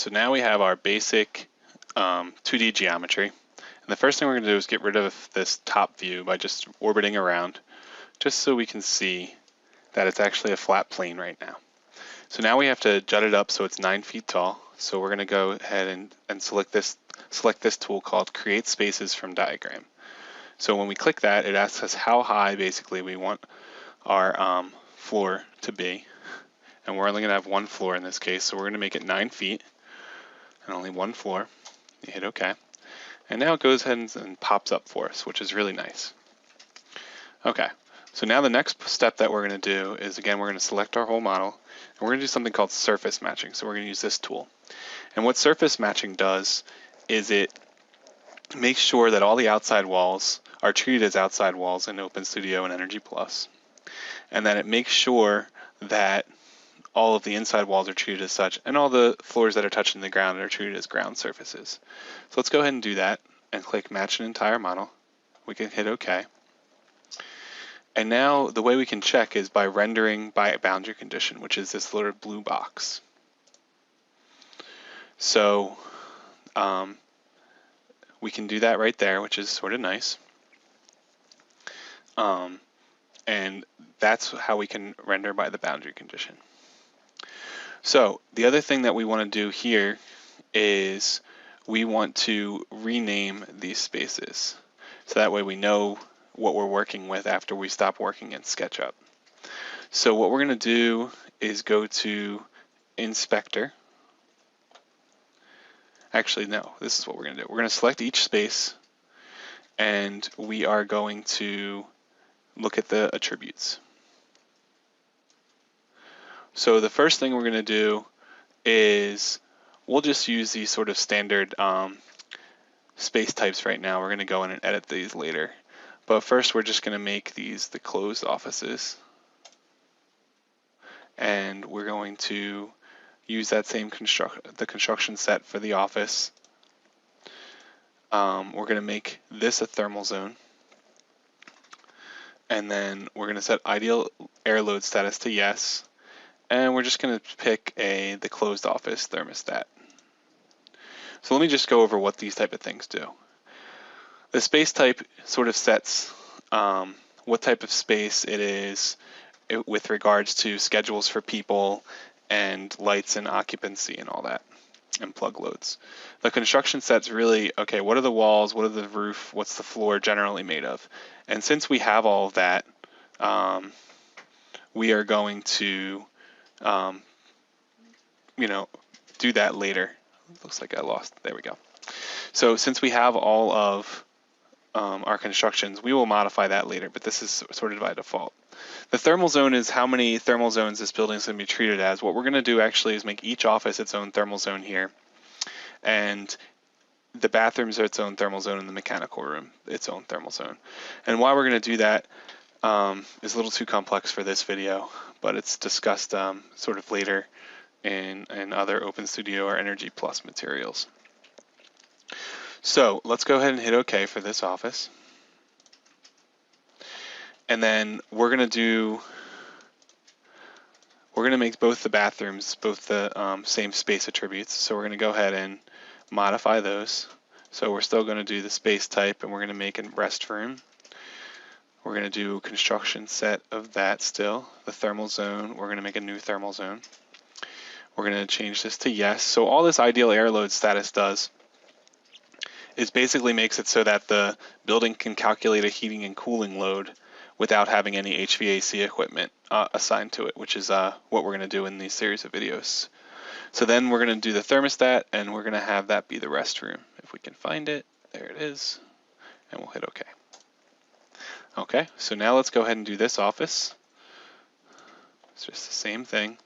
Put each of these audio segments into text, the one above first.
so now we have our basic 2D geometry. And the first thing we're going to do is get rid of this top view by just orbiting around, just so we can see that it's actually a flat plane right now. So now we have to jut it up so it's 9 feet tall. So we're going to go ahead and select this tool called Create Spaces from Diagram. So when we click that, it asks us how high basically we want our floor to be. And we're only going to have one floor in this case, so we're going to make it 9 feet and only one floor. You hit OK. And now it goes ahead and pops up for us, which is really nice. Okay, so now the next step that we're going to do is, again, we're going to select our whole model, and we're going to do something called surface matching. So we're going to use this tool. And what surface matching does is it makes sure that all the outside walls are treated as outside walls in OpenStudio and Energy Plus, and that it makes sure that all of the inside walls are treated as such, and all the floors that are touching the ground are treated as ground surfaces. So let's go ahead and do that and click Match an Entire Model. We can hit OK. And now the way we can check is by rendering by boundary condition, which is this little blue box. So we can do that right there, which is sort of nice. And that's how we can render by the boundary condition. So the other thing that we want to do here is we want to rename these spaces. So that way we know what we're working with after we stop working in SketchUp. So what we're going to do is go to Inspector. Actually, no, this is what we're going to do. We're going to select each space, and we are going to look at the attributes. So the first thing we're going to do is we'll just use these sort of standard space types right now. We're going to go in and edit these later. But first we're just going to make these the closed offices. And we're going to use that same construction set for the office. We're going to make this a thermal zone. And then we're going to set ideal air load status to yes. And we're just going to pick the closed office thermostat. So let me just go over what these type of things do. The space type sort of sets what type of space it is with regards to schedules for people and lights and occupancy and all that, and plug loads. The construction set's really, okay, what are the walls, what are the roof, what's the floor generally made of? And since we have all of that, we are going to do that later. Looks like I lost, there we go. So since we have all of our constructions, we will modify that later, but this is sorted by default. The thermal zone is how many thermal zones this building is going to be treated as. What we're going to do actually is make each office its own thermal zone here, and the bathrooms are its own thermal zone, and the mechanical room its own thermal zone. And why we're going to do that is a little too complex for this video, but it's discussed sort of later in other OpenStudio or Energy Plus materials. So let's go ahead and hit OK for this office. And then we're going to make both the bathrooms, both the same space attributes. So we're going to go ahead and modify those. So we're still going to do the space type, and we're going to make a restroom. We're going to do construction set of that still. The thermal zone, we're going to make a new thermal zone. We're going to change this to yes. So all this ideal air load status does is basically makes it so that the building can calculate a heating and cooling load without having any HVAC equipment assigned to it, which is what we're going to do in these series of videos. So then we're going to do the thermostat, and we're going to have that be the restroom. If we can find it, there it is, and we'll hit OK. Okay, so now let's go ahead and do this office. It's just the same thing.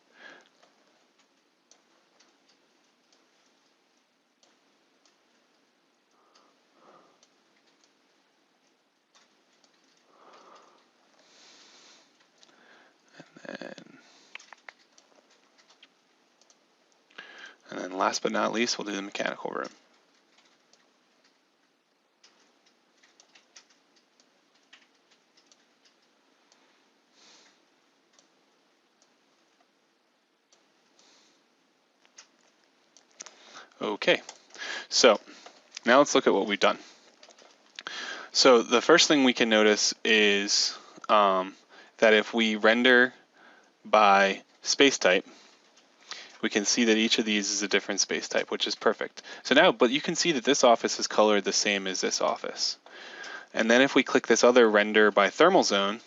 And then last but not least, we'll do the mechanical room. Okay, so now let's look at what we've done. So the first thing we can notice is that if we render by space type, we can see that each of these is a different space type, which is perfect. So now, but you can see that this office is colored the same as this office. And then if we click this other render by thermal zone,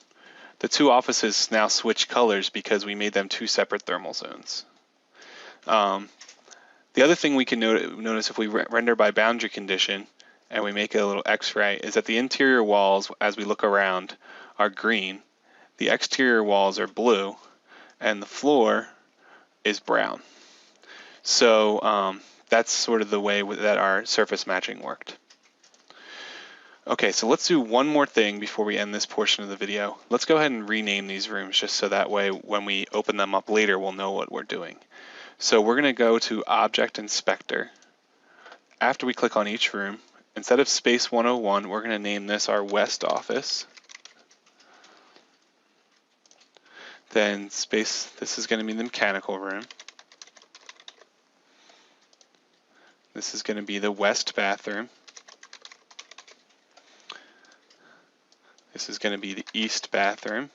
the two offices now switch colors because we made them two separate thermal zones. The other thing we can notice if we render by boundary condition and we make a little X-ray is that the interior walls, as we look around, are green, the exterior walls are blue, and the floor is brown. So that's sort of the way that our surface matching worked. Okay, so let's do one more thing before we end this portion of the video. Let's go ahead and rename these rooms just so that way when we open them up later, we'll know what we're doing. So we're going to go to Object Inspector. After we click on each room, instead of Space 101, we're going to name this our West Office. Then this is going to be the mechanical room. This is going to be the West Bathroom. This is going to be the East Bathroom.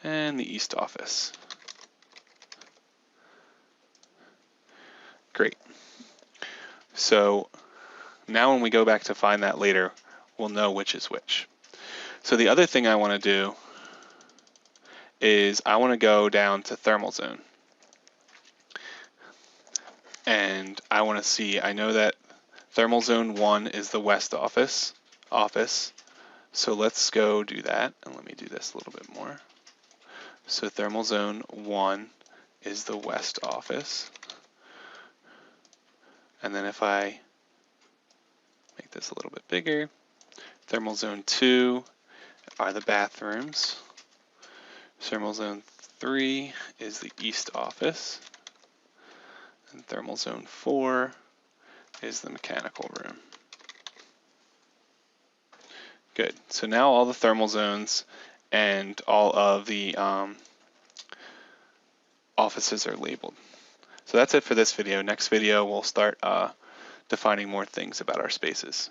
And the East Office. Great. So now when we go back to find that later, we'll know which is which. So the other thing I want to do is I want to go down to thermal zone. And I want to see, I know that thermal zone 1 is the West office. So let's go do that. And let me do this a little bit more. So thermal zone 1 is the West office. And then if I make this a little bit bigger, thermal zone 2 are the bathrooms. Thermal zone 3 is the East office. And thermal zone 4 is the mechanical room. Good. So now all the thermal zones and all of the offices are labeled. So that's it for this video. Next video, we'll start defining more things about our spaces.